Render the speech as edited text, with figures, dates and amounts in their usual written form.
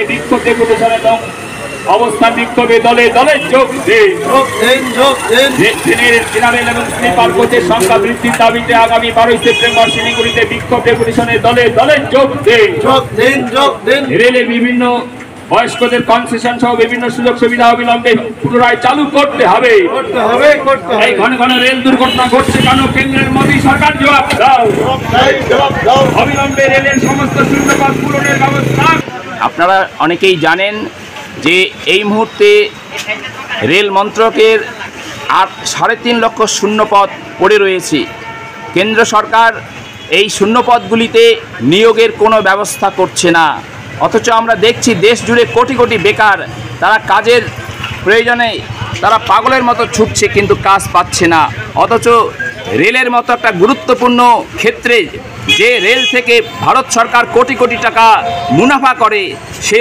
বিক্ষোভ ডেপুটেশন এবং অবস্থান বিক্ষোভে দলে দলে যোগ দিন। জেনারেল এবং স্লিপার কোচের সংখ্যা বৃদ্ধির দাবিতে আগামী 12 সেপ্টেম্বর শিলিগুড়িতে বিক্ষোভ ডেপুটেশনে দলে দলে যোগ দিন। রেলের বিভিন্ন বয়স্কদের কনসেশন সহ বিভিন্ন সুযোগ সুবিধা অবিলম্বে পুনরায় চালু করতে হবে। এই ঘন ঘন রেল দুর্ঘটনা ঘটছে কেন? কেন্দ্রের মোদী সরকার জবাব দাও। অবিলম্বে রেলের সমস্ত শূন্যপদ পূরণের ব্যবস্থা। আপনারা অনেকেই জানেন যে এই মুহূর্তে রেল মন্ত্রকের 3.5 লক্ষ শূন্যপদ পড়ে রয়েছে। কেন্দ্র সরকার এই শূন্যপদগুলিতে নিয়োগের কোনো ব্যবস্থা করছে না, অথচ আমরা দেখছি দেশ জুড়ে কোটি কোটি বেকার, তারা কাজের প্রয়োজনে তারা পাগলের মতো ছুটছে কিন্তু কাজ পাচ্ছে না। অথচ রেলের মতো একটা গুরুত্বপূর্ণ ক্ষেত্রে যে রেল থেকে ভারত সরকার কোটি কোটি টাকা মুনাফা করে, সে